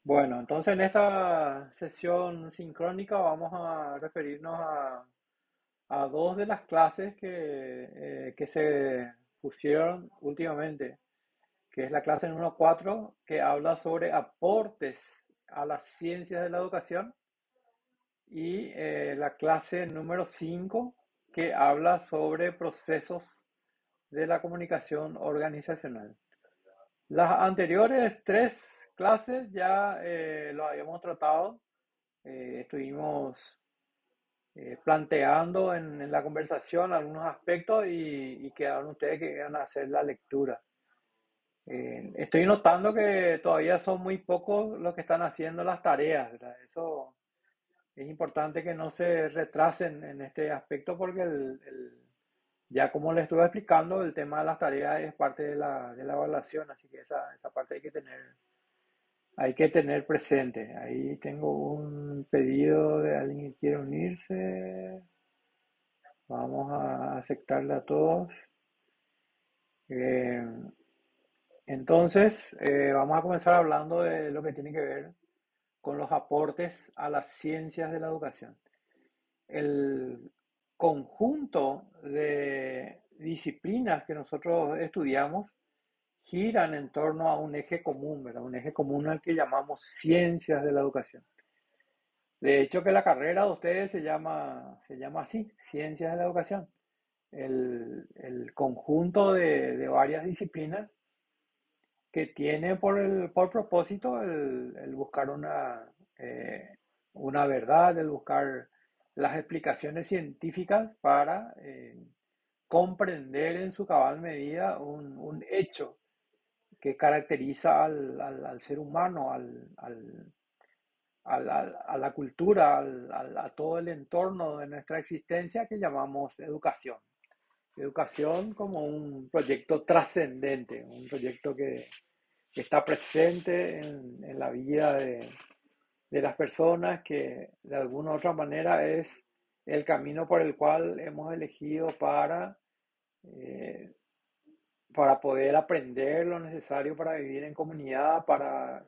Bueno, entonces en esta sesión sincrónica vamos a referirnos a dos de las clases que se pusieron últimamente, que es la clase número 4 que habla sobre aportes a las ciencias de la educación, y la clase número 5 que habla sobre procesos de la comunicación organizacional. Las anteriores tres clases ya lo habíamos tratado. Estuvimos planteando en la conversación algunos aspectos y quedaron ustedes que iban a hacer la lectura. Estoy notando que todavía son muy pocos los que están haciendo las tareas, ¿verdad? Eso es importante, que no se retrasen en este aspecto, porque ya como les estuve explicando, el tema de las tareas es parte de la evaluación, así que esa parte hay que tener presente. Ahí tengo un pedido de alguien que quiere unirse. Vamos a aceptarle a todos. Eh, entonces, vamos a comenzar hablando de lo que tiene que ver con los aportes a las ciencias de la educación. El conjunto de disciplinas que nosotros estudiamos giran en torno a un eje común, ¿verdad? Un eje común al que llamamos ciencias de la educación. De hecho, que la carrera de ustedes se llama así, Ciencias de la Educación. El conjunto de varias disciplinas que tiene por propósito el buscar una verdad, el buscar las explicaciones científicas para comprender en su cabal medida un hecho que caracteriza al ser humano, a la cultura, a todo el entorno de nuestra existencia, que llamamos educación. Educación como un proyecto trascendente, un proyecto que está presente en la vida de las personas, que de alguna u otra manera es el camino por el cual hemos elegido eh, para poder aprender lo necesario para vivir en comunidad, para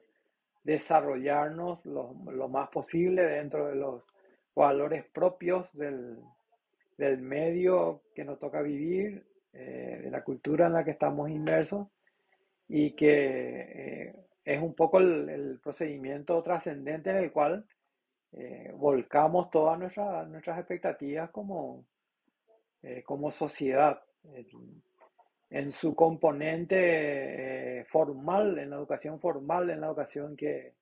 desarrollarnos lo más posible dentro de los valores propios del medio que nos toca vivir, de la cultura en la que estamos inmersos, y que es un poco el procedimiento trascendente en el cual volcamos todas nuestras expectativas como sociedad. En su componente formal, en la educación formal, en la educación que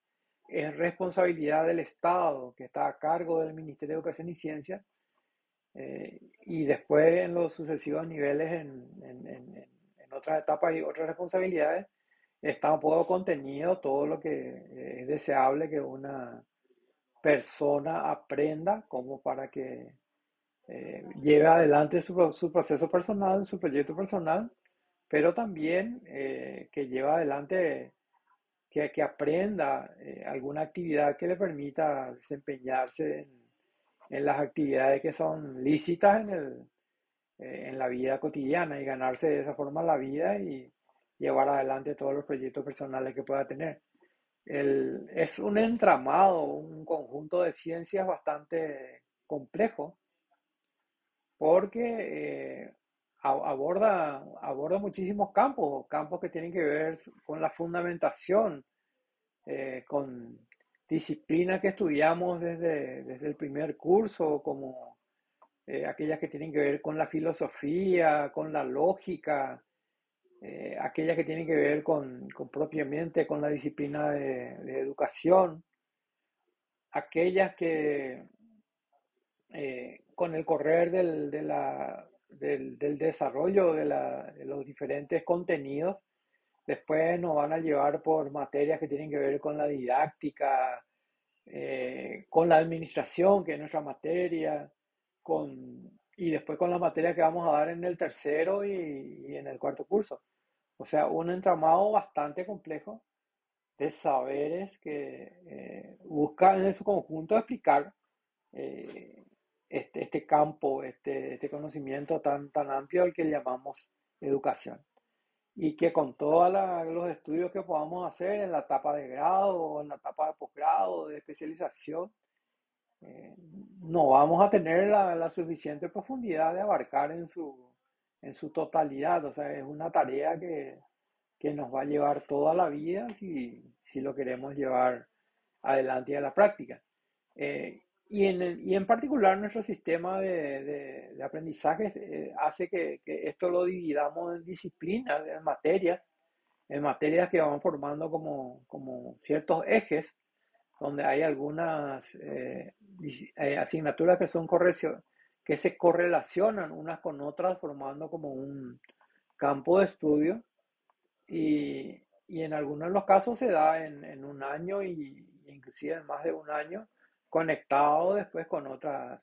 es responsabilidad del Estado, que está a cargo del Ministerio de Educación y Ciencia, y después en los sucesivos niveles, en otras etapas y otras responsabilidades, está un poco contenido todo lo que es deseable que una persona aprenda, como para que lleve adelante su proceso personal, su proyecto personal, pero también que lleve adelante, que aprenda alguna actividad que le permita desempeñarse en las actividades que son lícitas en la vida cotidiana, y ganarse de esa forma la vida y llevar adelante todos los proyectos personales que pueda tener. Es un entramado, un conjunto de ciencias bastante complejo, porque aborda muchísimos campos que tienen que ver con la fundamentación, con disciplinas que estudiamos desde el primer curso, como aquellas que tienen que ver con la filosofía, con la lógica, aquellas que tienen que ver con propiamente con la disciplina de educación, aquellas que con el correr del desarrollo de los diferentes contenidos, después nos van a llevar por materias que tienen que ver con la didáctica, con la administración, que es nuestra materia, y después con las materias que vamos a dar en el tercero y en el cuarto curso. O sea, un entramado bastante complejo de saberes que buscan en su conjunto explicar eh, este campo, este conocimiento tan amplio al que llamamos educación. y que con todos los estudios que podamos hacer en la etapa de grado o en la etapa de posgrado, de especialización, eh, no vamos a tener la suficiente profundidad de abarcar en su totalidad. O sea, es una tarea que nos va a llevar toda la vida si lo queremos llevar adelante y a la práctica. Y en particular nuestro sistema de aprendizaje hace que esto lo dividamos en disciplinas, en materias que van formando como ciertos ejes, donde hay algunas asignaturas que se correlacionan unas con otras, formando como un campo de estudio y en algunos de los casos se da en un año y inclusive en más de un año, conectado después con otras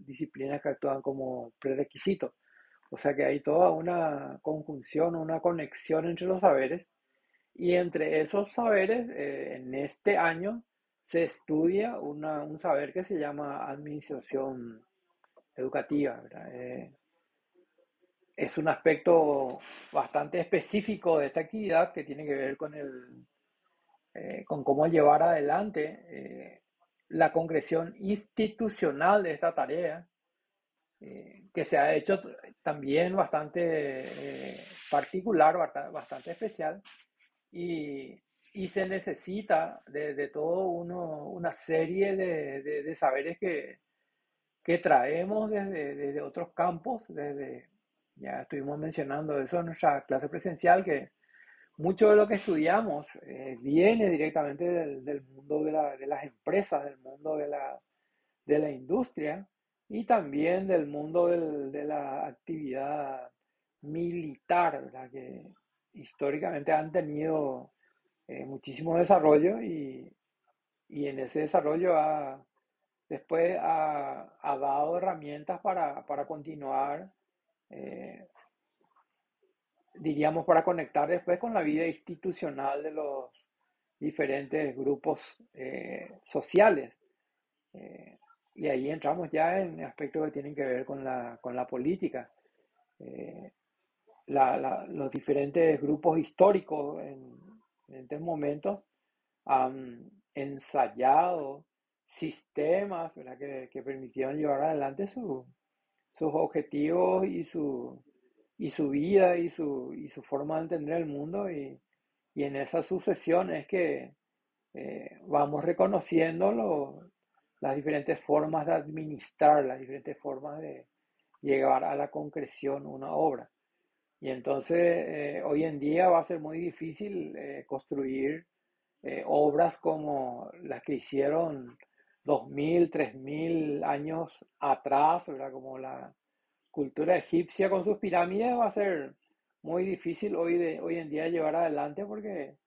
disciplinas que actúan como prerequisitos. O sea que hay toda una conjunción, una conexión entre los saberes y entre esos saberes, en este año se estudia un saber que se llama administración educativa, ¿verdad? Es un aspecto bastante específico de esta actividad que tiene que ver con cómo llevar adelante la concreción institucional de esta tarea, que se ha hecho también bastante particular, bastante especial, y, y se necesita de todo una serie de saberes que traemos desde otros campos, ya estuvimos mencionando eso en nuestra clase presencial, que mucho de lo que estudiamos viene directamente del mundo de las empresas, del mundo de la industria y también del mundo de la actividad militar, ¿verdad? Que históricamente han tenido muchísimo desarrollo y en ese desarrollo después ha dado herramientas para continuar, eh, diríamos, para conectar después con la vida institucional de los diferentes grupos sociales. Eh, y ahí entramos ya en aspectos que tienen que ver con la política. Eh, los diferentes grupos históricos en estos momentos han ensayado sistemas, ¿verdad? Que permitieron llevar adelante sus objetivos y su vida y su forma de entender el mundo. Y en esa sucesión es que vamos reconociendo las diferentes formas de administrar, las diferentes formas de llegar a la concreción una obra. Y entonces hoy en día va a ser muy difícil construir obras como las que hicieron 2000, 3000 años atrás, ¿verdad? Como la cultura egipcia con sus pirámides, va a ser muy difícil hoy en día llevar adelante porque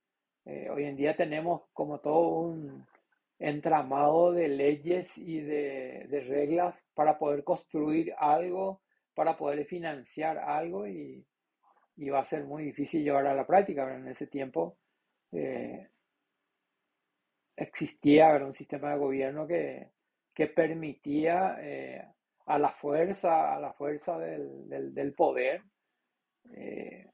hoy en día tenemos como todo un entramado de leyes y de reglas para poder construir algo, para poder financiar algo y va a ser muy difícil llevar a la práctica. Pero en ese tiempo eh, existía, ¿verdad? Un sistema de gobierno que permitía a la fuerza del poder, eh,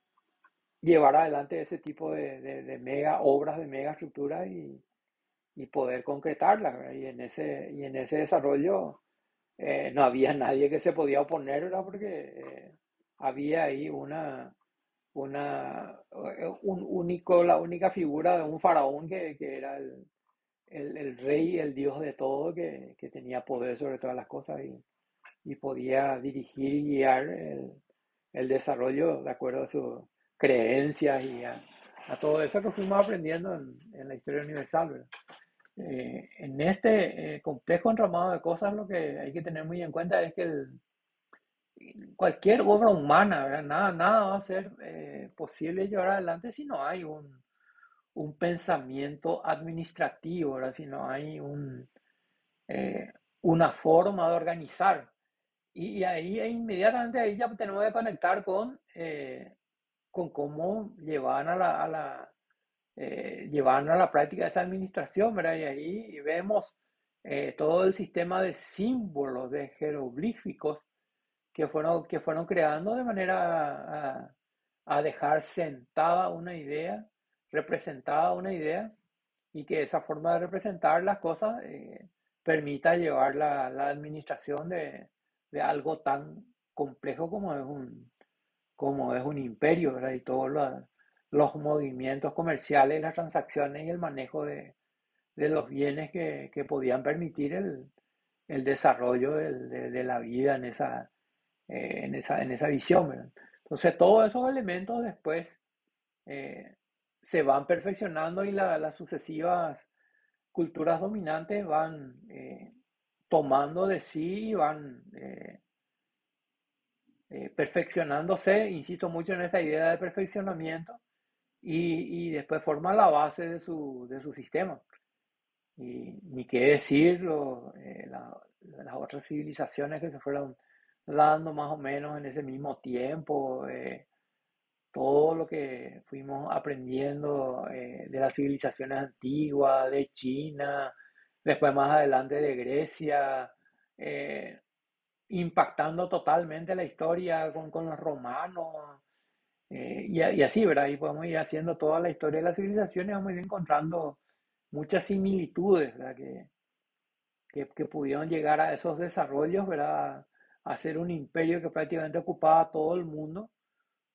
llevar adelante ese tipo de mega obras, de mega estructuras y poder concretarlas, ¿verdad? Y en ese desarrollo no había nadie que se podía oponer, ¿verdad? Porque había ahí la única figura de un faraón que era el rey, el dios de todo, que tenía poder sobre todas las cosas y podía dirigir y guiar el desarrollo de acuerdo a sus creencias y a todo eso que fuimos aprendiendo en la historia universal, ¿verdad? En este complejo entramado de cosas, lo que hay que tener muy en cuenta es que cualquier obra humana, ¿verdad? Nada va a ser posible llevar adelante si no hay un pensamiento administrativo, ¿verdad? Si no hay eh, una forma de organizar. Y ahí inmediatamente ahí ya tenemos que conectar con cómo llevaban a la práctica esa administración, ¿verdad? Y ahí vemos todo el sistema de símbolos, de jeroglíficos que fueron creando de manera a dejar sentada una idea, representada una idea, y que esa forma de representar las cosas permita llevar la administración de algo tan complejo como es un imperio, ¿verdad? Y todos los movimientos comerciales, las transacciones y el manejo de los bienes que podían permitir el desarrollo de la vida en esa visión, ¿verdad? Entonces, todos esos elementos después eh, se van perfeccionando y las sucesivas culturas dominantes van tomando de sí y van perfeccionándose, insisto mucho en esta idea de perfeccionamiento, y después forma la base de su sistema. Y ni qué decir las otras civilizaciones que se fueron dando más o menos en ese mismo tiempo, todo lo que fuimos aprendiendo de las civilizaciones antiguas, de China, después más adelante de Grecia, eh, impactando totalmente la historia con los romanos, y así, ¿verdad? Y podemos ir haciendo toda la historia de las civilizaciones, vamos a ir encontrando muchas similitudes, ¿verdad? Que pudieron llegar a esos desarrollos, ¿verdad? A ser un imperio que prácticamente ocupaba todo el mundo,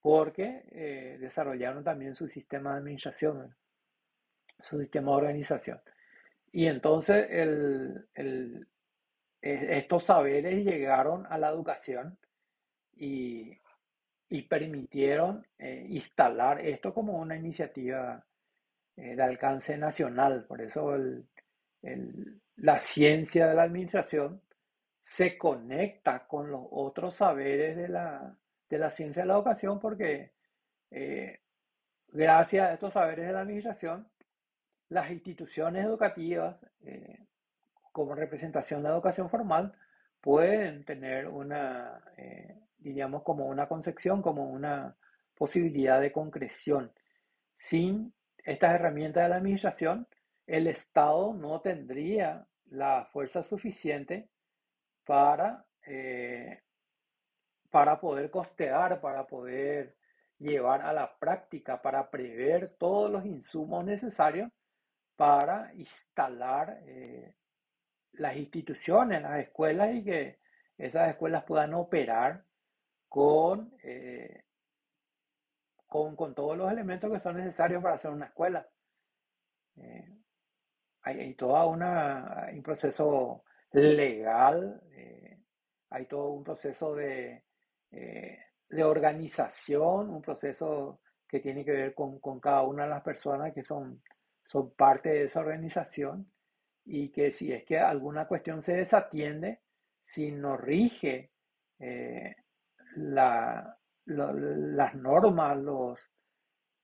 porque desarrollaron también su sistema de administración, ¿verdad? Su sistema de organización. Y entonces estos saberes llegaron a la educación y, y permitieron instalar esto como una iniciativa de alcance nacional. Por eso la ciencia de la administración se conecta con los otros saberes de la ciencia de la educación, porque eh, gracias a estos saberes de la administración, las instituciones educativas, como representación de la educación formal, pueden tener diríamos, como una concepción, como una posibilidad de concreción. Sin estas herramientas de la administración, el Estado no tendría la fuerza suficiente para, para poder costear, para poder llevar a la práctica, para prever todos los insumos necesarios para instalar las instituciones, las escuelas, y que esas escuelas puedan operar con, eh, con todos los elementos que son necesarios para hacer una escuela. Eh, hay toda hay un proceso legal, hay todo un proceso de organización, un proceso que tiene que ver con cada una de las personas que son parte de esa organización, y que si es que alguna cuestión se desatiende, si no rige eh, las normas,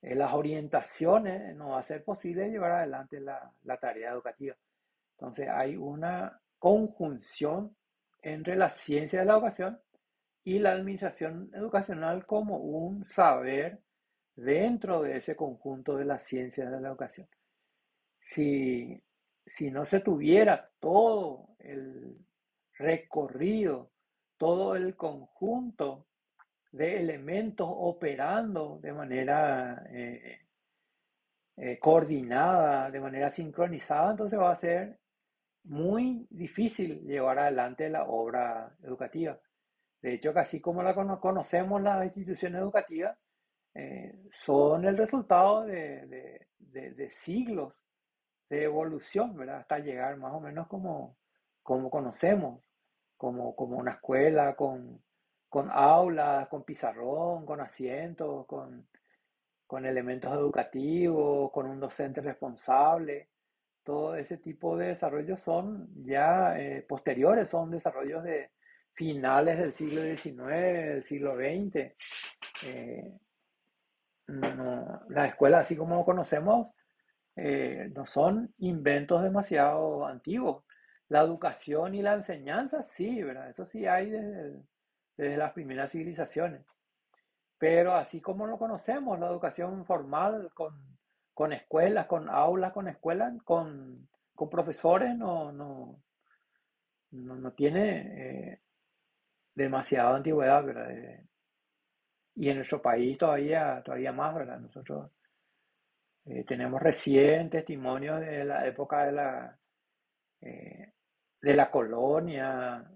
las orientaciones, no va a ser posible llevar adelante la tarea educativa. Entonces hay una conjunción entre la ciencia de la educación y la administración educacional como un saber dentro de ese conjunto de las ciencias de la educación. Si, si no se tuviera todo el recorrido, todo el conjunto de elementos operando de manera coordinada, de manera sincronizada, entonces va a ser muy difícil llevar adelante la obra educativa. De hecho, casi como conocemos las instituciones educativas, son el resultado de siglos de evolución, ¿verdad? Hasta llegar más o menos como conocemos, como una escuela con aulas, con pizarrón, con asientos, con elementos educativos, con un docente responsable. Todo ese tipo de desarrollos son ya posteriores, son desarrollos de finales del siglo XIX, del siglo XX. Eh, las escuelas, así como conocemos, no son inventos demasiado antiguos. La educación y la enseñanza, sí, ¿verdad? Eso sí hay desde las primeras civilizaciones. Pero así como lo conocemos, la educación formal con escuelas, con aulas, con escuelas, con profesores, no tiene demasiada antigüedad, ¿verdad? y en nuestro país todavía más, ¿verdad? Nosotros tenemos recién testimonios de la época eh, de la colonia,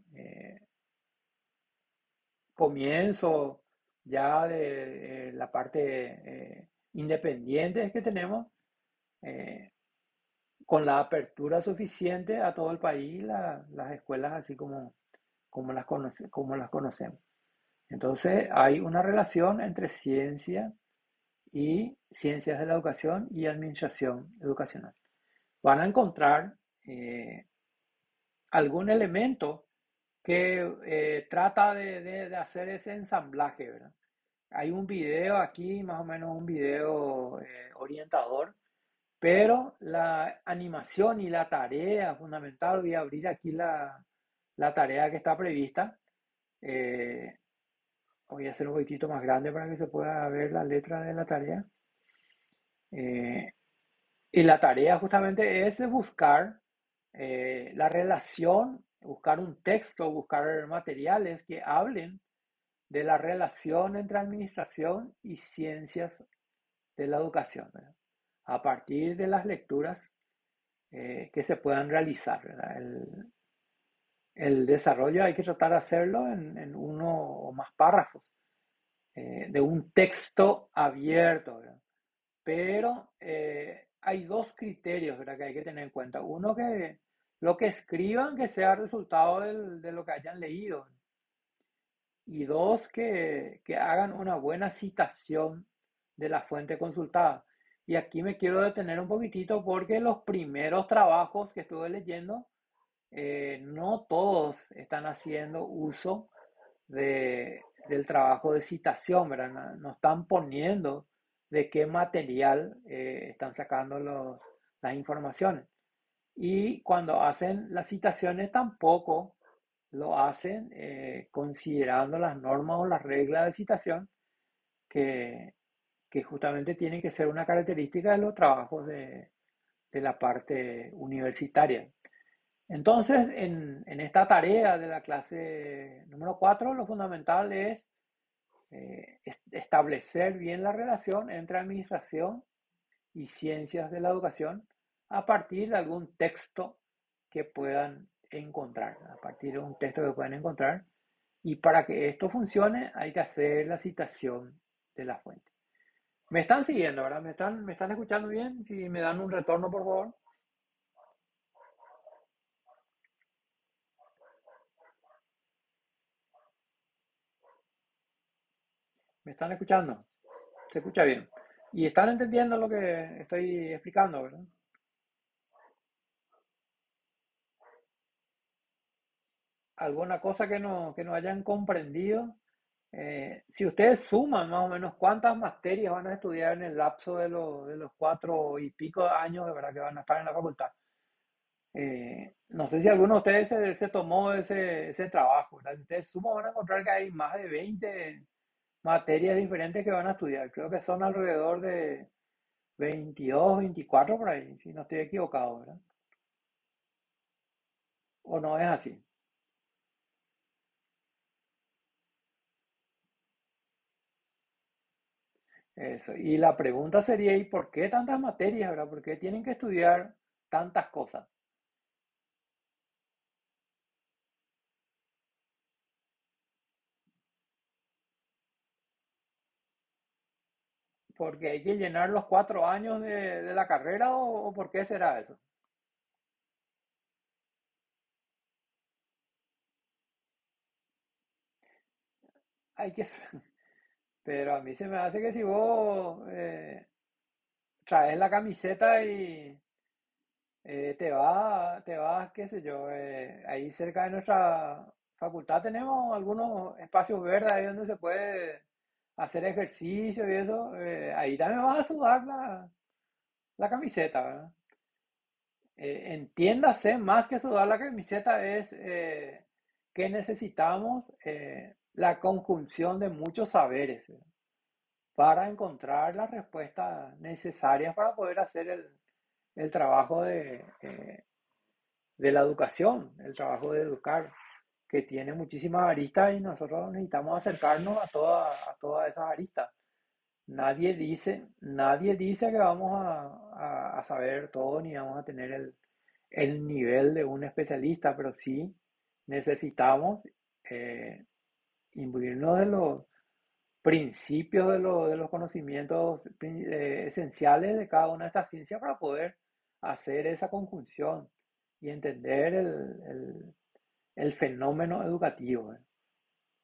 comienzo ya de la parte independiente que tenemos, eh, con la apertura suficiente a todo el país, las escuelas así como las conocemos. Entonces hay una relación entre ciencia y ciencias de la educación y administración educacional. Van a encontrar algún elemento que trata de hacer ese ensamblaje, ¿verdad? Hay un video aquí, más o menos un video orientador, pero la animación y la tarea fundamental, voy a abrir aquí la tarea que está prevista. Eh, Voy a hacer un poquitito más grande para que se pueda ver la letra de la tarea. Eh, y la tarea justamente es de buscar la relación, buscar un texto, buscar materiales que hablen de la relación entre administración y ciencias de la educación, ¿verdad? A partir de las lecturas que se puedan realizar, ¿verdad? El desarrollo hay que tratar de hacerlo en uno o más párrafos de un texto abierto, ¿verdad? Pero hay dos criterios, ¿verdad?, que hay que tener en cuenta. Uno, que lo que escriban que sea resultado de lo que hayan leído. Y dos, que hagan una buena citación de la fuente consultada. Y aquí me quiero detener un poquitito porque los primeros trabajos que estuve leyendo, no todos están haciendo uso del trabajo de citación, ¿verdad? No, no están poniendo de qué material están sacando las informaciones. Y cuando hacen las citaciones tampoco lo hacen considerando las normas o las reglas de citación que, que justamente tienen que ser una característica de los trabajos de la parte universitaria. Entonces, en esta tarea de la clase número 4, lo fundamental es establecer bien la relación entre administración y ciencias de la educación a partir de algún texto que puedan encontrar, a partir de un texto que puedan encontrar. Y para que esto funcione hay que hacer la citación de la fuente. Me están siguiendo, ¿verdad? Me están escuchando bien? Si me dan un retorno, por favor. ¿Me están escuchando? Se escucha bien. Y están entendiendo lo que estoy explicando, ¿verdad? Alguna cosa que no hayan comprendido. Si ustedes suman más o menos cuántas materias van a estudiar en el lapso de los 4 y pico años de verdad que van a estar en la facultad. No sé si alguno de ustedes se tomó ese trabajo, ¿verdad? Si ustedes suman van a encontrar que hay más de 20 materias diferentes que van a estudiar. Creo que son alrededor de 22, 24 por ahí, si no estoy equivocado, ¿verdad? ¿O no es así? Eso. Y la pregunta sería, ¿y por qué tantas materias, verdad? ¿Por qué tienen que estudiar tantas cosas? ¿Porque hay que llenar los 4 años de la carrera o por qué será eso? Hay que, pero a mí se me hace que si vos traes la camiseta y te vas, qué sé yo, ahí cerca de nuestra facultad tenemos algunos espacios verdes ahí donde se puede hacer ejercicio y eso, ahí también vas a sudar la camiseta, ¿verdad? Entiéndase, más que sudar la camiseta es que necesitamos la conjunción de muchos saberes para encontrar las respuestas necesarias para poder hacer el trabajo de la educación, el trabajo de educar, que tiene muchísimas aristas y nosotros necesitamos acercarnos a todas esas aristas. Nadie dice que vamos a saber todo ni vamos a tener el nivel de un especialista, pero sí necesitamos eh, imbuirnos de los principios de los conocimientos esenciales de cada una de estas ciencias para poder hacer esa conjunción y entender el fenómeno educativo.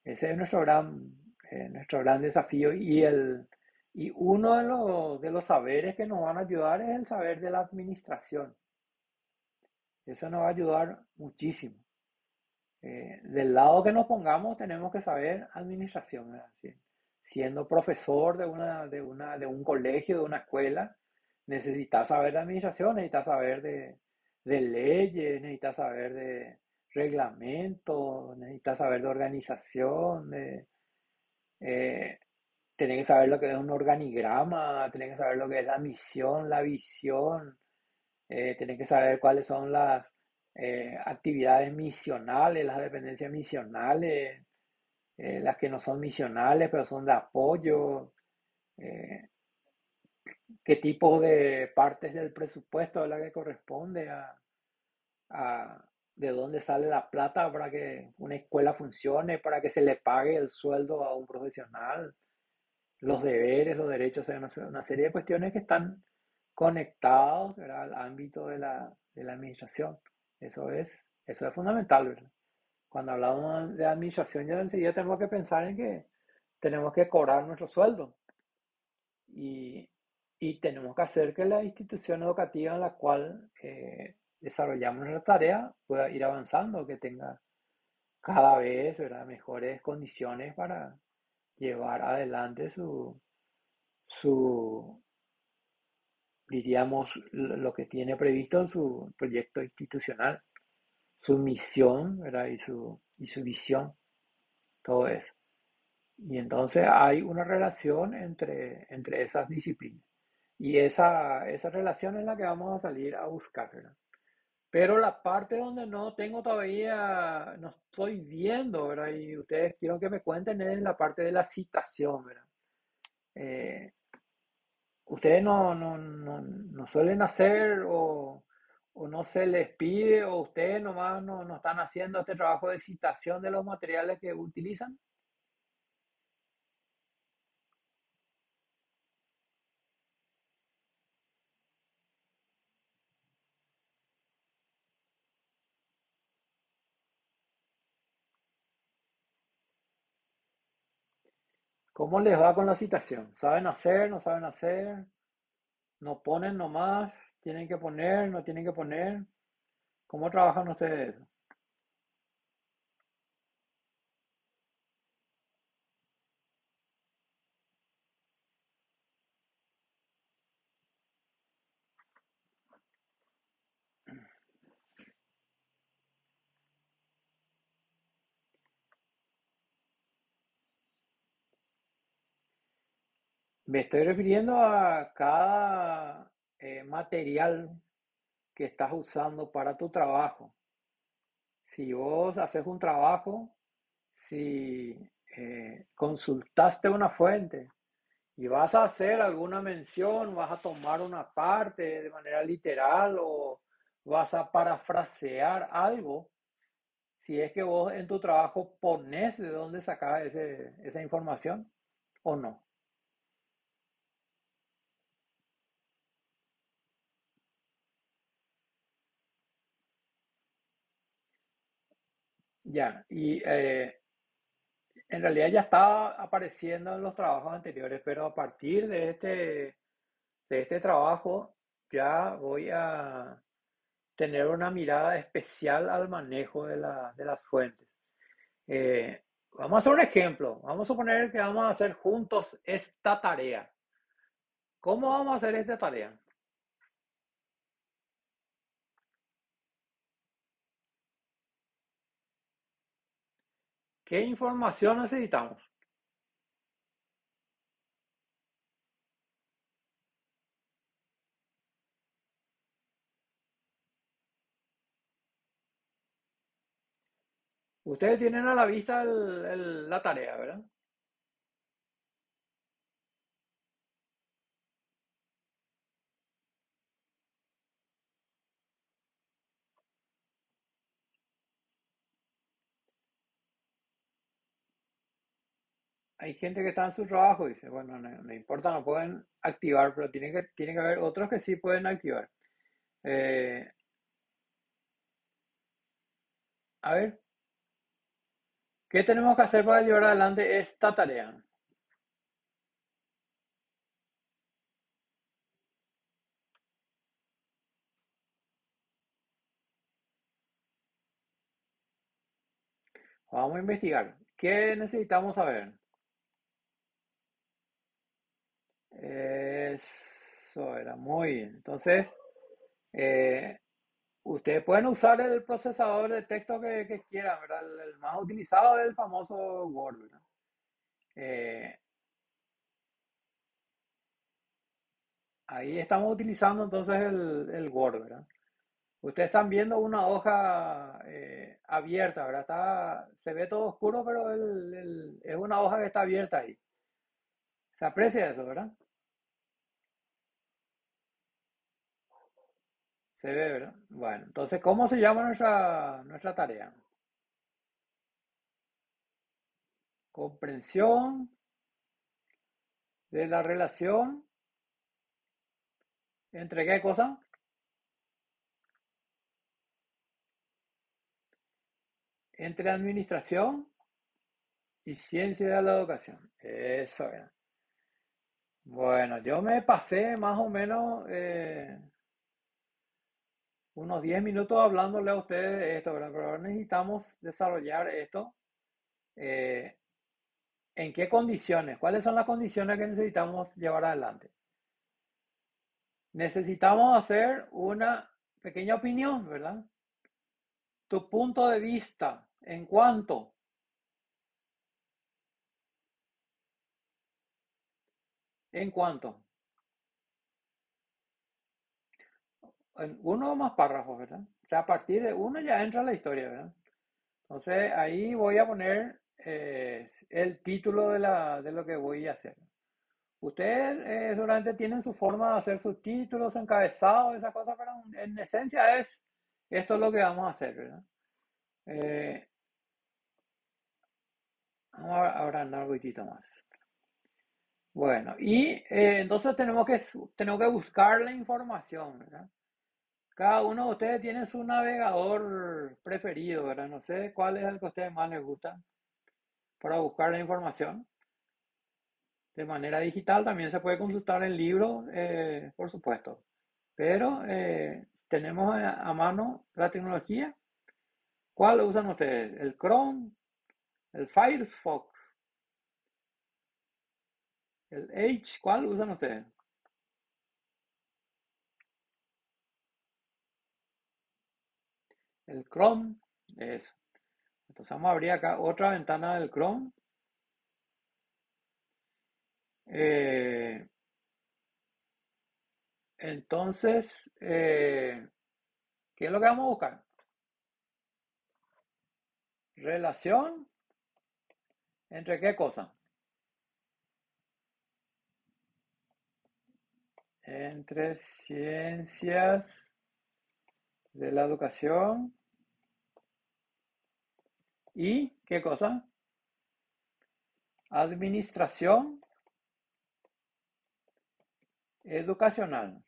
Ese es nuestro gran desafío y uno de los saberes que nos van a ayudar es el saber de la administración. Eso nos va a ayudar muchísimo. Del lado que nos pongamos tenemos que saber administración, ¿verdad? Siendo profesor de un colegio, de una escuela, necesitas saber de administración, necesitas saber de leyes, necesitas saber de reglamentos, necesitas saber de organización, eh, tenés que saber lo que es un organigrama, tenés que saber lo que es la misión, la visión, tenés que saber cuáles son las actividades misionales, las dependencias misionales, las que no son misionales, pero son de apoyo, eh, qué tipo de partes del presupuesto es la que corresponde a de dónde sale la plata para que una escuela funcione, para que se le pague el sueldo a un profesional, los deberes, los derechos, o sea, una serie de cuestiones que están conectados, ¿verdad?, al ámbito de la administración. Eso es fundamental, ¿verdad? Cuando hablamos de administración, ya enseguida tenemos que pensar en que tenemos que cobrar nuestro sueldo y, y tenemos que hacer que la institución educativa en la cual desarrollamos nuestra tarea pueda ir avanzando, que tenga cada vez, ¿verdad?, mejores condiciones para llevar adelante su, diríamos, lo que tiene previsto en su proyecto institucional, su misión, ¿verdad? Y su visión, todo eso. Y entonces hay una relación entre esas disciplinas. Y esa relación es la que vamos a salir a buscar, ¿verdad? Pero la parte donde no tengo todavía, no estoy viendo, ¿verdad? Y ustedes quiero que me cuenten es la parte de la citación, ¿verdad? Eh, Ustedes no suelen hacer o no se les pide o ustedes nomás no están haciendo este trabajo de citación de los materiales que utilizan. ¿Cómo les va con la citación? ¿Saben hacer? ¿No saben hacer? ¿No ponen nomás? ¿Tienen que poner? ¿No tienen que poner? ¿Cómo trabajan ustedes eso? Me estoy refiriendo a cada material que estás usando para tu trabajo. Si vos haces un trabajo, si consultaste una fuente y vas a hacer alguna mención, vas a tomar una parte de manera literal o vas a parafrasear algo, si es que vos en tu trabajo pones de dónde sacas esa información o no. Ya, y en realidad ya estaba apareciendo en los trabajos anteriores, pero a partir de este trabajo ya voy a tener una mirada especial al manejo de las fuentes. Vamos a hacer un ejemplo. Vamos a suponer que vamos a hacer juntos esta tarea. ¿Cómo vamos a hacer esta tarea? ¿Qué información necesitamos? Ustedes tienen a la vista la tarea, ¿verdad? Hay gente que está en su trabajo y dice, bueno, no importa, no pueden activar, pero tiene que haber otros que sí pueden activar. Eh, a ver, ¿qué tenemos que hacer para llevar adelante esta tarea? Vamos a investigar. ¿Qué necesitamos saber? Eso era muy bien. Entonces, eh, ustedes pueden usar el procesador de texto que quieran, ¿verdad? El más utilizado es el famoso Word, ¿verdad? Eh, ahí estamos utilizando entonces el Word, ¿verdad? Ustedes están viendo una hoja abierta, ¿verdad? Se ve todo oscuro, pero es una hoja que está abierta ahí. Se aprecia eso, ¿verdad? Se ve, ¿verdad? Bueno, entonces, ¿cómo se llama nuestra tarea? Comprensión de la relación entre qué cosa? Entre administración y ciencia de la educación. Eso es. Bueno, yo me pasé más o menos unos 10 minutos hablándole a ustedes de esto, ¿verdad? Pero ahora necesitamos desarrollar esto. eh, ¿En qué condiciones? ¿Cuáles son las condiciones que necesitamos llevar adelante? Necesitamos hacer una pequeña opinión, ¿verdad? Tu punto de vista en cuanto, en uno o más párrafos, ¿verdad? O sea, a partir de uno ya entra la historia, ¿verdad? Entonces ahí voy a poner el título de lo que voy a hacer. Ustedes seguramente tienen su forma de hacer sus títulos, encabezados, esas cosas, pero en esencia esto es lo que vamos a hacer, ¿verdad? Eh, vamos a agrandar un poquitito más. Bueno, y entonces tenemos que buscar la información, ¿verdad? Cada uno de ustedes tiene su navegador preferido, ¿verdad? No sé cuál es el que a ustedes más les gusta para buscar la información. De manera digital también se puede consultar en libros, por supuesto. Pero tenemos a mano la tecnología. ¿Cuál usan ustedes? ¿El Chrome? ¿El Firefox? ¿El Edge? ¿Cuál usan ustedes? El Chrome. Eso. Entonces vamos a abrir acá otra ventana del Chrome. Eh, entonces, ¿qué es lo que vamos a buscar? Relación entre qué cosa? Entre ciencias de la educación y qué cosa? Administración educacional.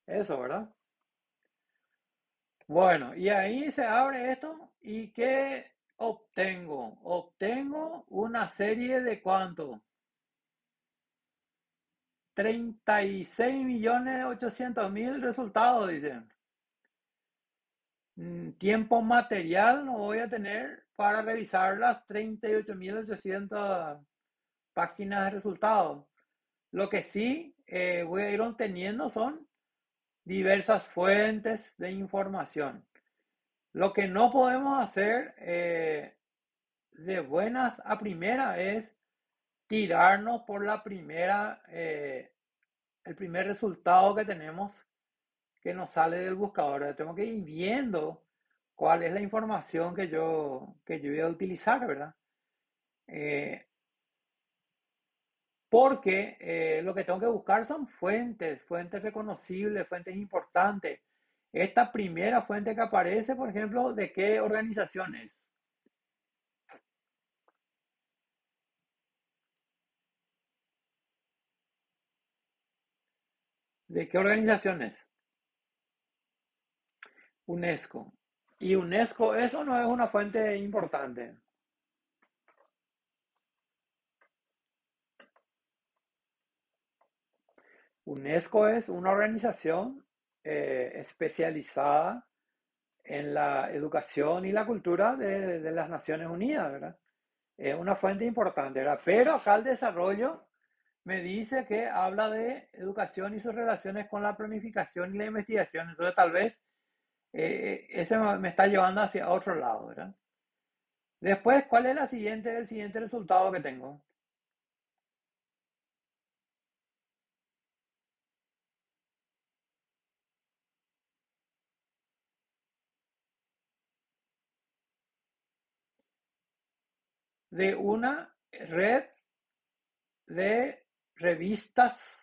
Eso, ¿verdad? Bueno, y ahí se abre esto y ¿qué obtengo? Obtengo una serie de ¿cuánto? 36.800.000 resultados, dicen. Tiempo material no voy a tener para revisar las 38.800 páginas de resultados. Lo que sí voy a ir obteniendo son diversas fuentes de información. Lo que no podemos hacer de buenas a primeras es tirarnos por el primer resultado que tenemos que nos sale del buscador. Tengo que ir viendo cuál es la información que yo voy a utilizar, ¿verdad? Eh, Porque lo que tengo que buscar son fuentes, fuentes reconocibles, fuentes importantes. Esta primera fuente que aparece, por ejemplo, ¿de qué organización es? ¿De qué organización es? UNESCO. ¿Y UNESCO eso no es una fuente importante? UNESCO es una organización especializada en la educación y la cultura de las Naciones Unidas, ¿verdad? Es una fuente importante, ¿verdad? Pero acá el desarrollo me dice que habla de educación y sus relaciones con la planificación y la investigación. Entonces tal vez ese me está llevando hacia otro lado, ¿verdad? Después, ¿cuál es el siguiente resultado que tengo? De una red de revistas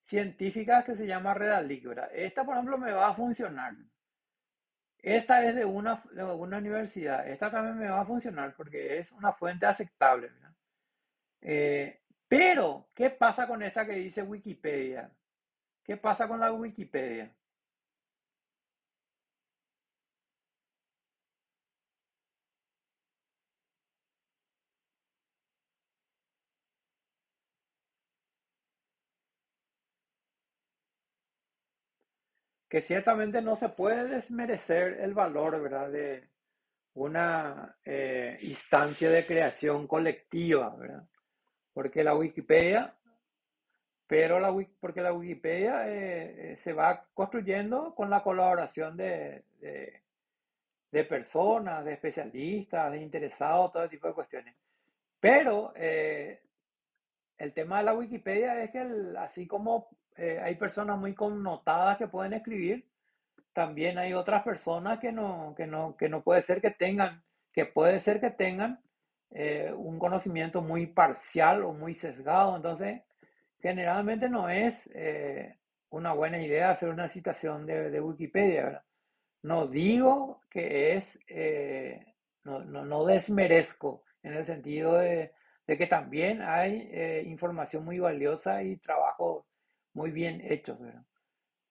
científicas que se llama Redalic, ¿verdad? Esta, por ejemplo, me va a funcionar. Esta es de una universidad. Esta también me va a funcionar porque es una fuente aceptable, ¿verdad? Pero, ¿qué pasa con esta que dice Wikipedia? ¿Qué pasa con la Wikipedia? Que ciertamente no se puede desmerecer el valor, ¿verdad? De una instancia de creación colectiva, ¿verdad? Porque la Wikipedia, porque la Wikipedia se va construyendo con la colaboración de personas, de especialistas, de interesados, todo tipo de cuestiones. Pero el tema de la Wikipedia es que así como hay personas muy connotadas que pueden escribir, también hay otras personas que no puede ser que tengan un conocimiento muy parcial o muy sesgado. Entonces, generalmente no es una buena idea hacer una citación de Wikipedia, ¿verdad? No digo que no desmerezco en el sentido de que también hay información muy valiosa y trabajos muy bien hechos, ¿verdad?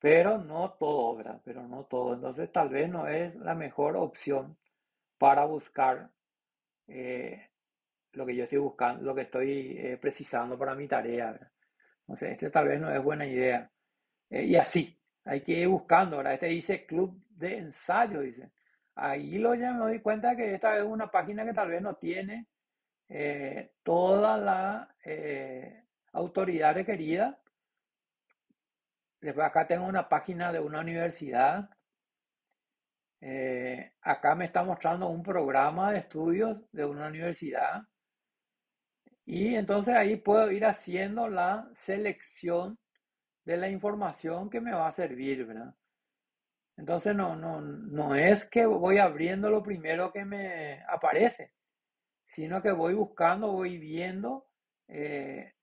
Pero no todo, ¿verdad? Pero no todo. Entonces tal vez no es la mejor opción para buscar eh, lo que yo estoy buscando, lo que estoy precisando para mi tarea, ¿verdad? Entonces este tal vez no es buena idea. Y así, hay que ir buscando, ¿verdad? Este dice club de ensayo, dice. Ahí ya me doy cuenta que esta es una página que tal vez no tiene toda la autoridad requerida. Después acá tengo una página de una universidad. Acá me está mostrando un programa de estudios de una universidad. Y entonces ahí puedo ir haciendo la selección de la información que me va a servir, ¿verdad? Entonces no es que voy abriendo lo primero que me aparece, sino que voy buscando, voy viendo, eh,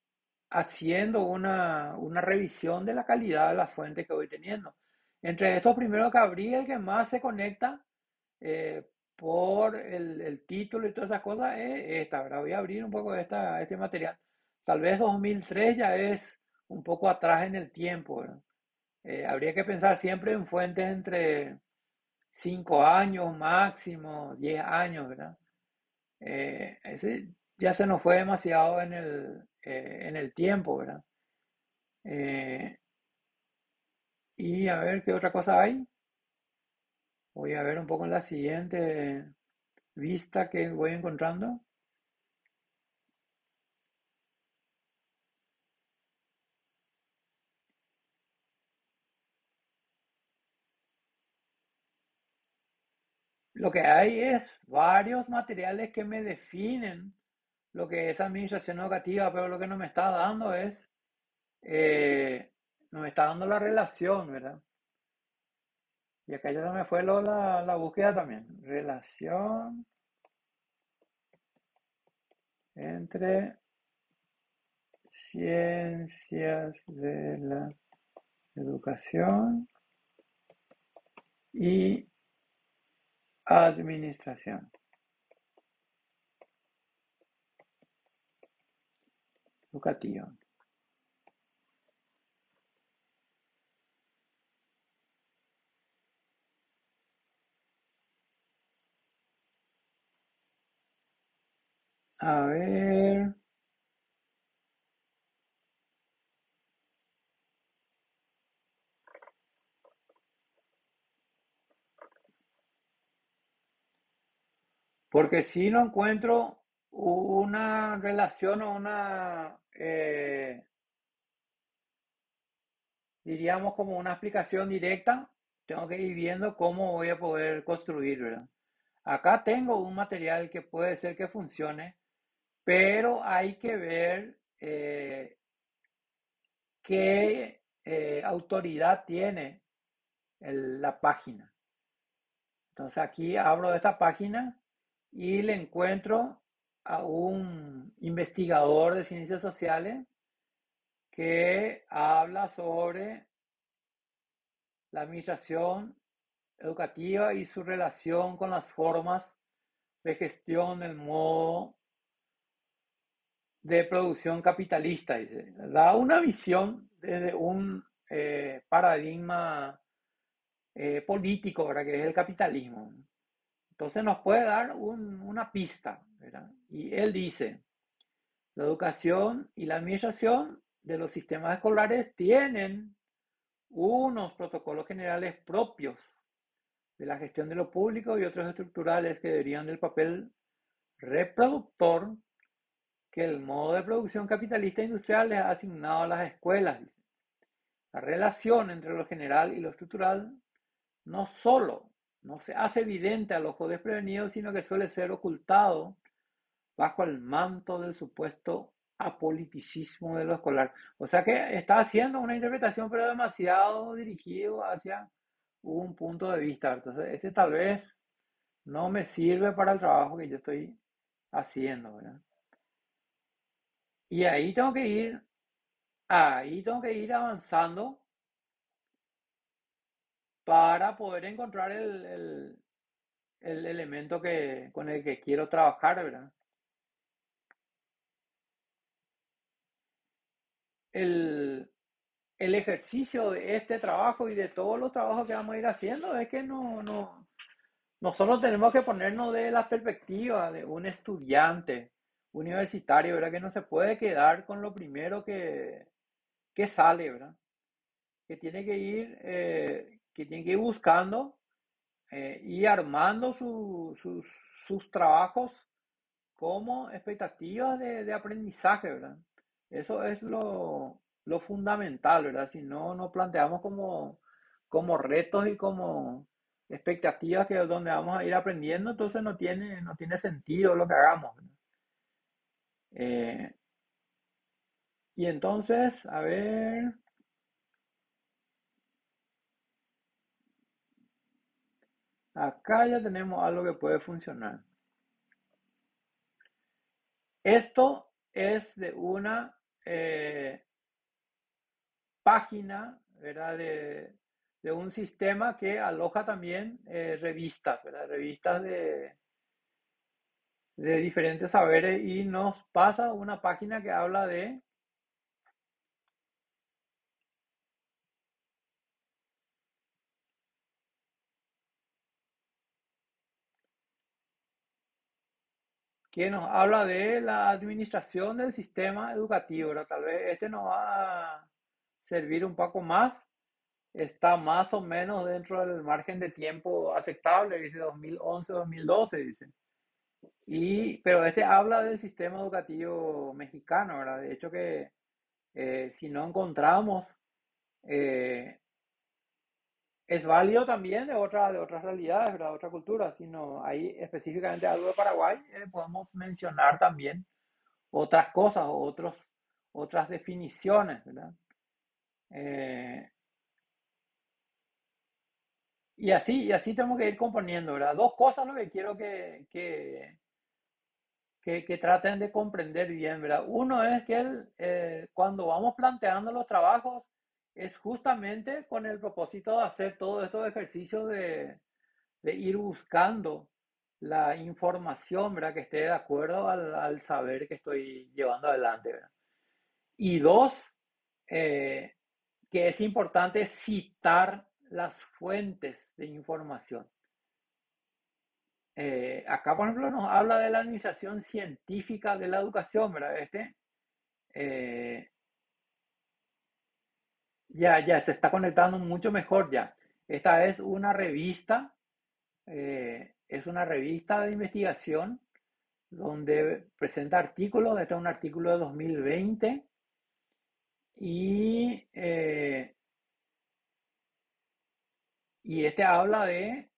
haciendo una revisión de la calidad de la fuente que voy teniendo. Entre estos primeros que abrí, el que más se conecta por el título y todas esas cosas es esta, ¿verdad? Voy a abrir un poco este material. Tal vez 2003 ya es un poco atrás en el tiempo, ¿verdad? Habría que pensar siempre en fuentes entre 5 años máximo, 10 años, ¿verdad? Ese ya se nos fue demasiado en el tiempo, ¿verdad? Eh, y a ver qué otra cosa hay. Voy a ver un poco en la siguiente vista que voy encontrando. Lo que hay es varios materiales que me definen lo que es administración educativa, pero lo que no me está dando no me está dando la relación, ¿verdad? Y acá ya se me fue la búsqueda también. Relación entre ciencias de la educación y administración educativa. A ver, porque si no encuentro una relación o una, diríamos como una explicación directa, tengo que ir viendo cómo voy a poder construir, ¿verdad? Acá tengo un material que puede ser que funcione, pero hay que ver qué autoridad tiene la página. Entonces aquí abro esta página y le encuentro a un investigador de ciencias sociales que habla sobre la administración educativa y su relación con las formas de gestión del modo de producción capitalista. Dice. Da una visión desde un paradigma político, ¿verdad? Que es el capitalismo. Entonces nos puede dar una pista, ¿verdad? Y él dice, la educación y la administración de los sistemas escolares tienen unos protocolos generales propios de la gestión de lo público y otros estructurales que deberían del papel reproductor que el modo de producción capitalista industrial les ha asignado a las escuelas. Dice. La relación entre lo general y lo estructural no solo no se hace evidente al ojo desprevenido, sino que suele ser ocultado bajo el manto del supuesto apoliticismo de lo escolar. O sea que está haciendo una interpretación, pero demasiado dirigido hacia un punto de vista. Entonces, este tal vez no me sirve para el trabajo que yo estoy haciendo, ¿verdad? Y ahí tengo que ir avanzando para poder encontrar el elemento con el que quiero trabajar, ¿verdad? El, el ejercicio de este trabajo y de todos los trabajos que vamos a ir haciendo es que nosotros tenemos que ponernos de la perspectiva de un estudiante universitario, ¿verdad? Que no se puede quedar con lo primero que sale, ¿verdad? Que tiene que ir buscando y armando sus trabajos como expectativas de aprendizaje, ¿verdad? Eso es lo fundamental, ¿verdad? Si no nos planteamos como retos y como expectativas que es donde vamos a ir aprendiendo, entonces no tiene sentido lo que hagamos, ¿verdad? Eh, y entonces, a ver, acá ya tenemos algo que puede funcionar. Esto es de una página, ¿verdad? De un sistema que aloja también revistas, ¿verdad? Revistas de diferentes saberes y nos pasa una página que habla de la administración del sistema educativo, ¿verdad? Tal vez este nos va a servir un poco más, está más o menos dentro del margen de tiempo aceptable, dice 2011-2012, dice. Pero este habla del sistema educativo mexicano, ¿verdad? De hecho que si no encontramos, eh, es válido también de otras realidades, ¿verdad? De otra cultura, sino hay específicamente algo de Paraguay, podemos mencionar también otras cosas o otras definiciones, ¿verdad? Eh, y así tenemos que ir componiendo, ¿verdad? Dos cosas lo que quiero que traten de comprender bien, ¿verdad? Uno es que cuando vamos planteando los trabajos es justamente con el propósito de hacer todos estos ejercicios de ir buscando la información, ¿verdad? Que esté de acuerdo al saber que estoy llevando adelante, ¿verdad? Y dos, eh, que es importante citar las fuentes de información. Acá, por ejemplo, nos habla de la administración científica de la educación, ¿verdad? Eh, ya se está conectando mucho mejor ya. Esta es una revista de investigación donde presenta artículos. Este es un artículo de 2020 y, eh, y este habla de,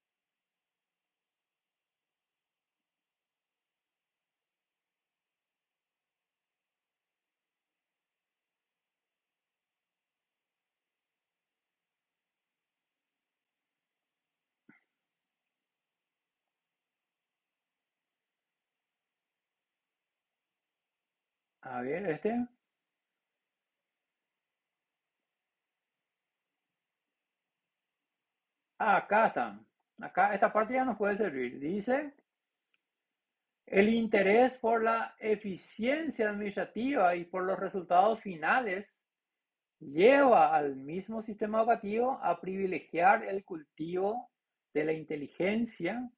a ver, acá está. Acá, esta parte ya nos puede servir. Dice, el interés por la eficiencia administrativa y por los resultados finales lleva al mismo sistema educativo a privilegiar el cultivo de la inteligencia,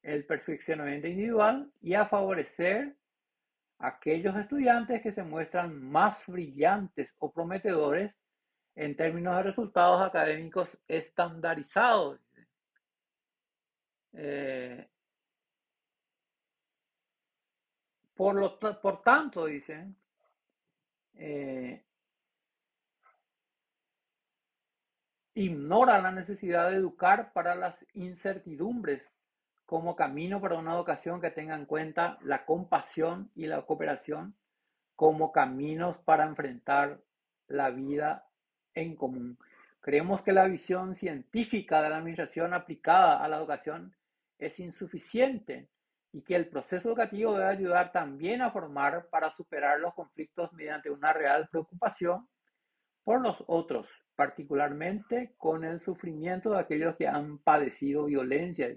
el perfeccionamiento individual y a favorecer a aquellos estudiantes que se muestran más brillantes o prometedores en términos de resultados académicos estandarizados. Eh, por tanto, dicen, eh, ignora la necesidad de educar para las incertidumbres como camino para una educación que tenga en cuenta la compasión y la cooperación como caminos para enfrentar la vida en común. Creemos que la visión científica de la administración aplicada a la educación es insuficiente y que el proceso educativo debe ayudar también a formar para superar los conflictos mediante una real preocupación por los otros, particularmente con el sufrimiento de aquellos que han padecido violencia.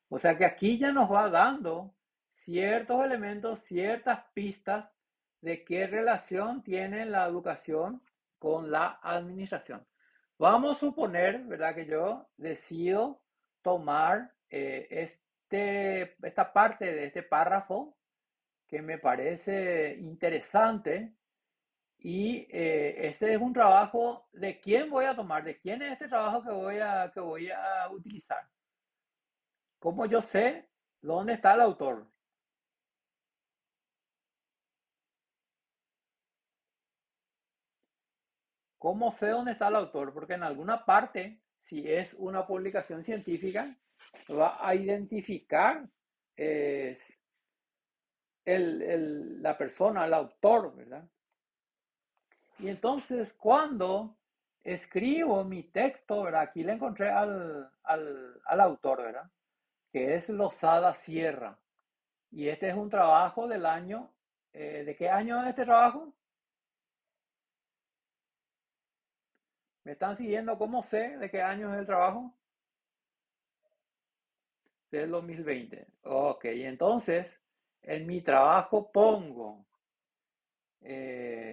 O sea que aquí ya nos va dando ciertos elementos, ciertas pistas de qué relación tiene la educación con la administración. Vamos a suponer, ¿verdad? Que yo decido tomar esta parte de este párrafo que me parece interesante y este es un trabajo de quién voy a tomar, de quién es este trabajo que voy a utilizar. ¿Cómo yo sé dónde está el autor? ¿Cómo sé dónde está el autor? Porque en alguna parte, si es una publicación científica, va a identificar eh, la persona, el autor, ¿verdad? Y entonces cuando escribo mi texto, ¿verdad? Aquí le encontré al autor, ¿verdad? Que es Losada Sierra. Y este es un trabajo del año, ¿de qué año es este trabajo? ¿Me están siguiendo? ¿Cómo sé de qué año es el trabajo? Del 2020. Ok, entonces en mi trabajo pongo,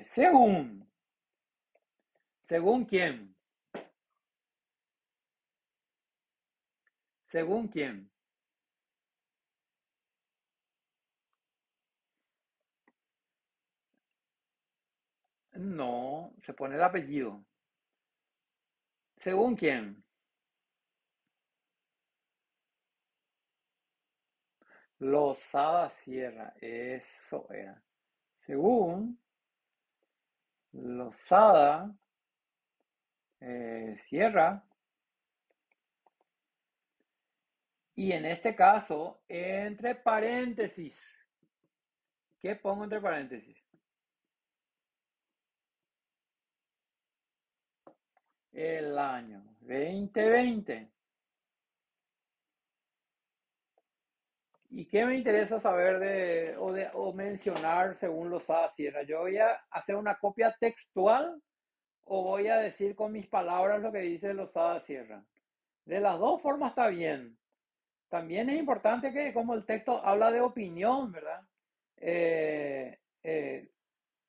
según, ¿según quién? ¿Según quién? No, se pone el apellido. ¿Según quién? Losada Sierra, eso era. Según Losada Sierra, y en este caso, entre paréntesis, ¿qué pongo entre paréntesis? El año 2020. ¿Y qué me interesa saber o mencionar según Losada Sierra? ¿Yo voy a hacer una copia textual o voy a decir con mis palabras lo que dice Losada Sierra? De las dos formas está bien. También es importante que como el texto habla de opinión, ¿verdad? Eh, eh,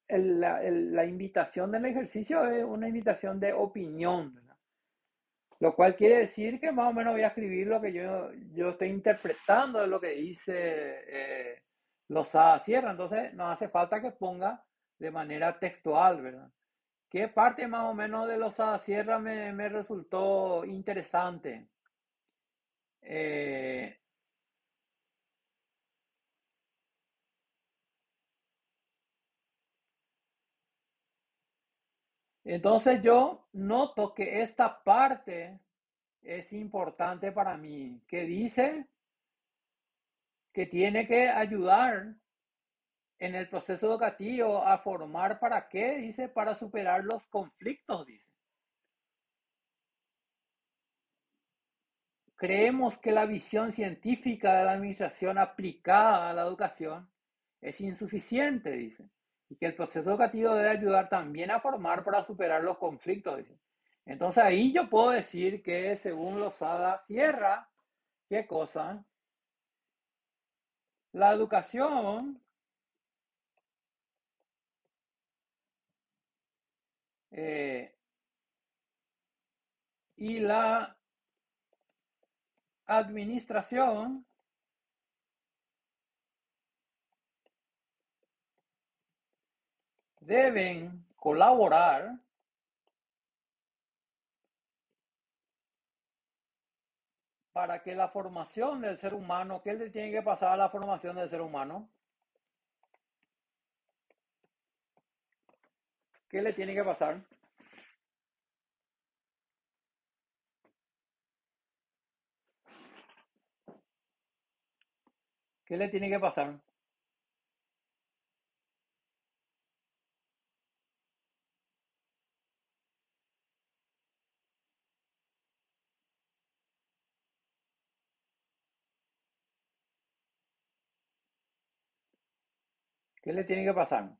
la invitación del ejercicio es una invitación de opinión, ¿verdad? Lo cual quiere decir que más o menos voy a escribir lo que yo estoy interpretando de lo que dice Losada Sierra. Entonces, no hace falta que ponga de manera textual, ¿verdad? ¿Qué parte más o menos de Losada Sierra me resultó interesante? Eh, entonces, yo noto que esta parte es importante para mí, que dice que tiene que ayudar en el proceso educativo a formar para qué, dice, para superar los conflictos, dice. Creemos que la visión científica de la administración aplicada a la educación es insuficiente, dice, y que el proceso educativo debe ayudar también a formar para superar los conflictos, dice. Entonces ahí yo puedo decir que según Losada Sierra, ¿qué cosa? La educación eh, y la administración deben colaborar para que la formación del ser humano, ¿qué le tiene que pasar a la formación del ser humano? ¿Qué le tiene que pasar? ¿Qué le tiene que pasar? ¿Qué le tiene que pasar?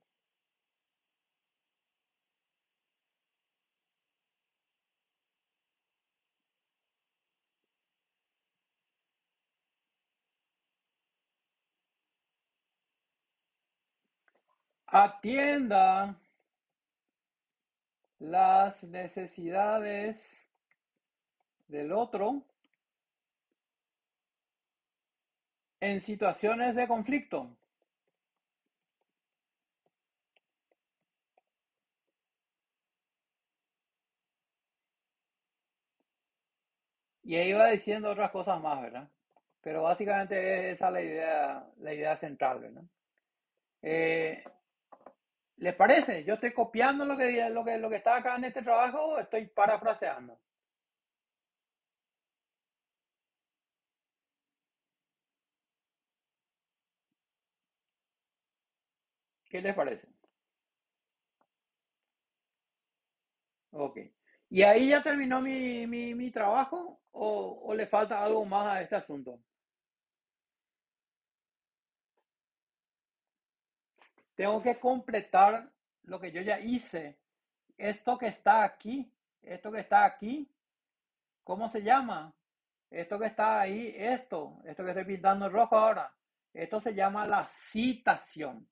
Atienda las necesidades del otro en situaciones de conflicto. Y ahí va diciendo otras cosas más, ¿verdad? Pero básicamente es esa la idea central, ¿verdad? Eh, ¿Les parece? Yo estoy copiando lo que está acá en este trabajo o estoy parafraseando. ¿Qué les parece? Ok. ¿Y ahí ya terminó mi trabajo o le falta algo más a este asunto? Tengo que completar lo que yo ya hice. Esto que está aquí, ¿cómo se llama? Esto que está ahí, esto que estoy pintando en rojo ahora, esto se llama la citación.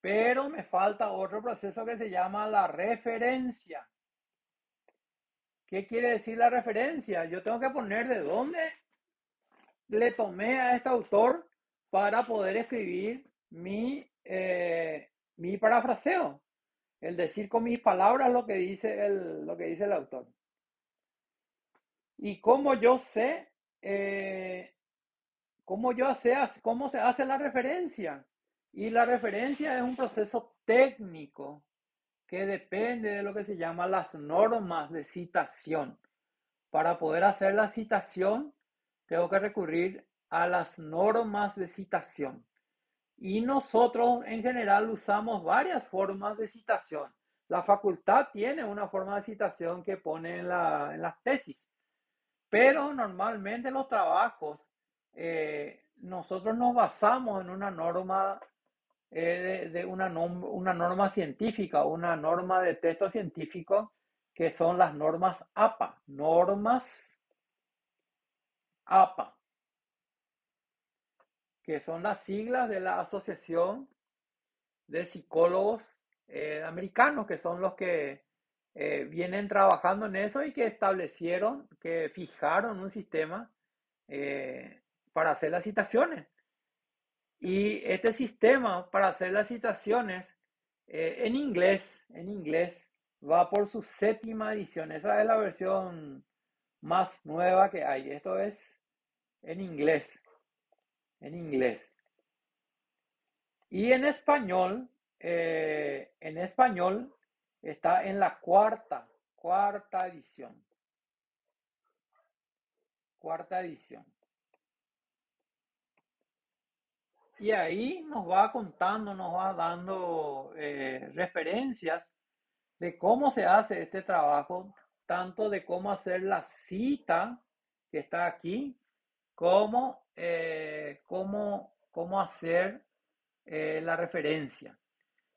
Pero me falta otro proceso que se llama la referencia. ¿Qué quiere decir la referencia? Yo tengo que poner de dónde le tomé a este autor para poder escribir mi parafraseo, el decir con mis palabras lo que dice el autor. Y eh, cómo se hace la referencia. Y la referencia es un proceso técnico que depende de lo que se llama las normas de citación. Para poder hacer la citación, tengo que recurrir a las normas de citación. Y nosotros en general usamos varias formas de citación. La facultad tiene una forma de citación que pone en las tesis, pero normalmente los trabajos nosotros nos basamos en una norma una norma científica, una norma de texto científico, que son las normas APA, normas APA, que son las siglas de la Asociación de Psicólogos Americanos, que son los que vienen trabajando en eso y que establecieron, que fijaron un sistema para hacer las citaciones. Y este sistema para hacer las citaciones en inglés, va por su séptima edición. Esa es la versión más nueva que hay. Esto es en inglés, en inglés. Y en español está en la cuarta edición, cuarta edición. Y ahí nos va contando, nos va dando referencias de cómo se hace este trabajo, tanto de cómo hacer la cita que está aquí, como cómo hacer la referencia.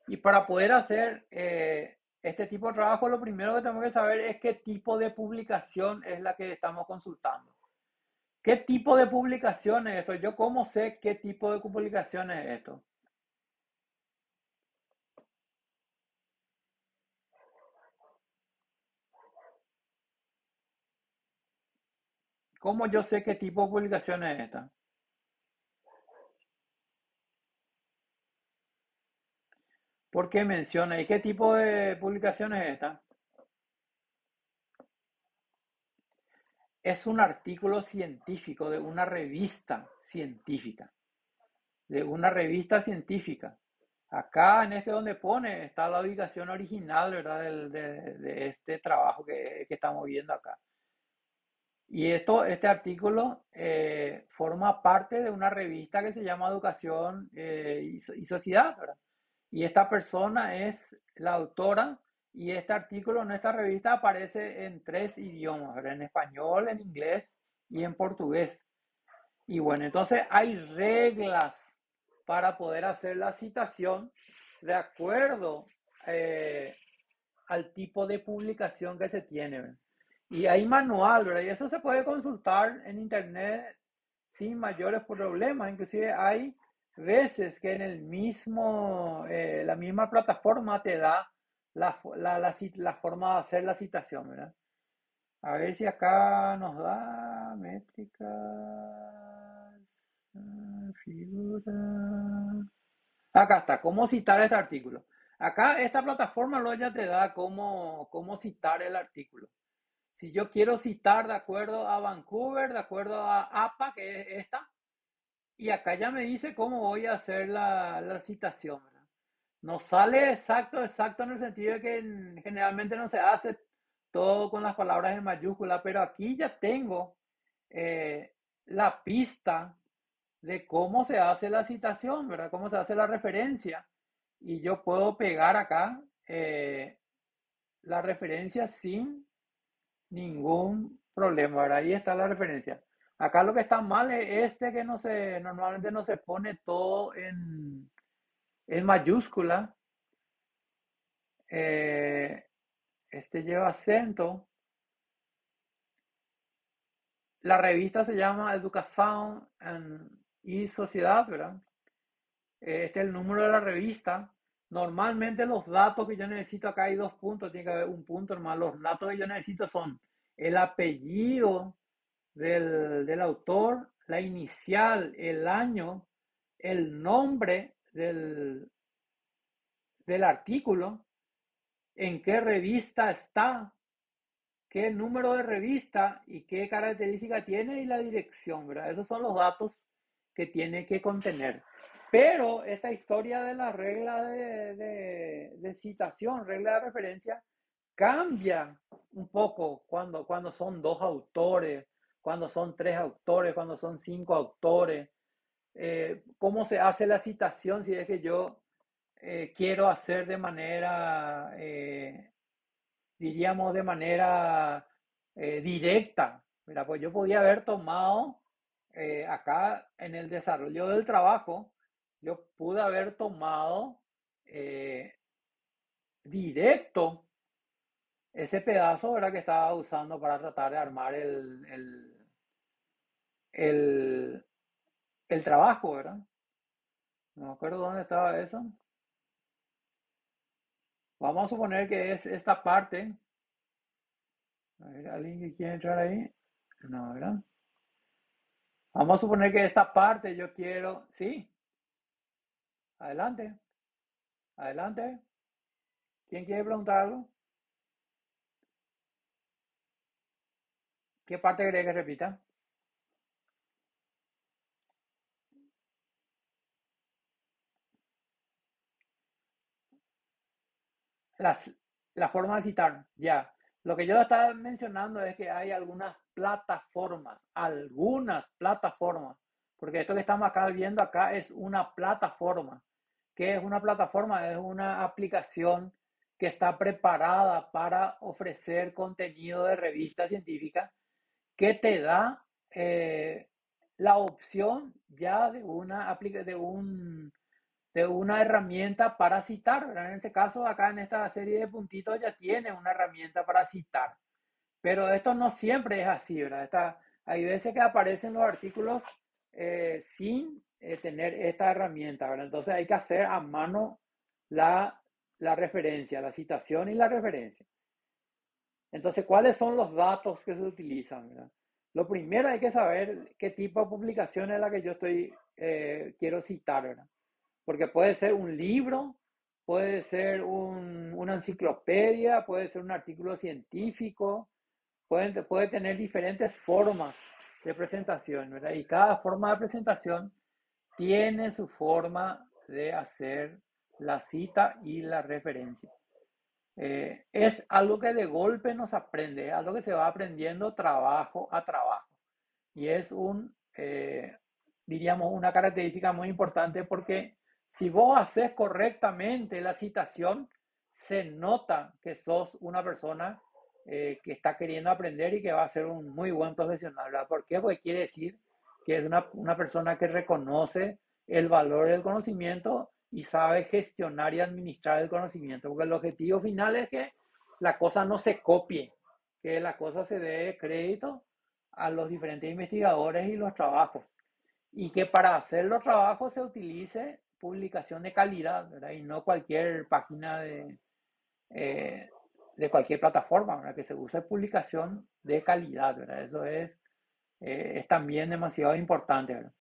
Y para poder hacer este tipo de trabajo, lo primero que tenemos que saber es qué tipo de publicación es la que estamos consultando. ¿Qué tipo de publicación es esto? ¿Yo cómo sé qué tipo de publicación es esto? ¿Cómo yo sé qué tipo de publicación es esta? ¿Por qué menciona? ¿Y qué tipo de publicación es esta? Es un artículo científico de una revista científica. De una revista científica. Acá en este donde pone está la ubicación original, ¿verdad? De este trabajo que estamos viendo acá. Y este artículo forma parte de una revista que se llama Educación y Sociedad, ¿verdad? Y esta persona es la autora y este artículo en esta revista aparece en tres idiomas, ¿verdad? En español, en inglés y en portugués. Y bueno, entonces hay reglas para poder hacer la citación de acuerdo eh, al tipo de publicación que se tiene, ¿verdad? Y hay manual, ¿verdad? Y eso se puede consultar en internet sin mayores problemas. Inclusive hay veces que en la misma plataforma te da la forma de hacer la citación, ¿verdad? A ver si acá nos da métricas, figura. Acá está, cómo citar este artículo. Acá esta plataforma luego ya te da cómo citar el artículo. Si yo quiero citar de acuerdo a Vancouver, de acuerdo a APA, que es esta, y acá ya me dice cómo voy a hacer la citación, ¿verdad? No sale exacto en el sentido de que generalmente no se hace todo con las palabras en mayúscula, pero aquí ya tengo la pista de cómo se hace la citación, ¿verdad? Cómo se hace la referencia. Y yo puedo pegar acá la referencia sin ningún problema, ¿verdad? Ahí está la referencia. Acá lo que está mal es este que normalmente no se pone todo en mayúscula. Eh, este lleva acento. La revista se llama Educación y Sociedad, ¿verdad? Este es el número de la revista. Normalmente los datos que yo necesito, acá hay dos puntos, tiene que haber un punto hermano. Los datos que yo necesito son el apellido del autor, la inicial, el año, el nombre del artículo, en qué revista está, qué número de revista y qué característica tiene y la dirección, ¿verdad? Esos son los datos que tiene que contener. Pero esta historia de la regla de citación, regla de referencia, cambia un poco cuando son dos autores, cuando son tres autores, cuando son cinco autores. ¿Cómo se hace la citación si es que yo quiero hacer de manera de manera directa, ¿verdad? Pues yo podía haber tomado acá en el desarrollo del trabajo, yo pude haber tomado eh, directo ese pedazo, ¿verdad? Que estaba usando para tratar de armar el, el trabajo, ¿verdad? No me acuerdo dónde estaba eso. Vamos a suponer que es esta parte. A ver, ¿alguien que quiere entrar ahí? No, ¿verdad? Vamos a suponer que esta parte yo quiero. Sí, adelante, adelante. ¿Quién quiere preguntar algo? ¿Qué parte cree que repita? Las, la forma de citar, ya. Lo que yo estaba mencionando es que hay algunas plataformas, porque esto que estamos acá viendo acá es una plataforma. ¿Qué es una plataforma? Es una aplicación que está preparada para ofrecer contenido de revista científica que te da la opción ya de una herramienta para citar, ¿verdad? En este caso, acá en esta serie de puntitos ya tiene una herramienta para citar. Pero esto no siempre es así, ¿verdad? Hay veces que aparecen los artículos sin tener esta herramienta, ¿verdad? Entonces hay que hacer a mano la, la referencia, la citación y la referencia. Entonces, ¿cuáles son los datos que se utilizan, ¿verdad? Lo primero hay que saber qué tipo de publicación es la que yo quiero citar, ¿verdad? Porque puede ser un libro, puede ser una enciclopedia, puede ser un artículo científico, puede tener diferentes formas de presentación, ¿verdad? Y cada forma de presentación tiene su forma de hacer la cita y la referencia. Es algo que de golpe nos aprende, es algo que se va aprendiendo trabajo a trabajo. Y es diríamos, una característica muy importante porque si vos haces correctamente la citación, se nota que sos una persona que está queriendo aprender y que va a ser un muy buen profesional, ¿verdad? ¿Por qué? Porque quiere decir que es una persona que reconoce el valor del conocimiento y sabe gestionar y administrar el conocimiento, porque el objetivo final es que la cosa no se copie, que la cosa se dé crédito a los diferentes investigadores y los trabajos. Y que para hacer los trabajos se utilice publicación de calidad, ¿verdad? Y no cualquier página eh, de cualquier plataforma, ¿verdad? Que se use publicación de calidad, ¿verdad? Eso es también demasiado importante, ¿verdad?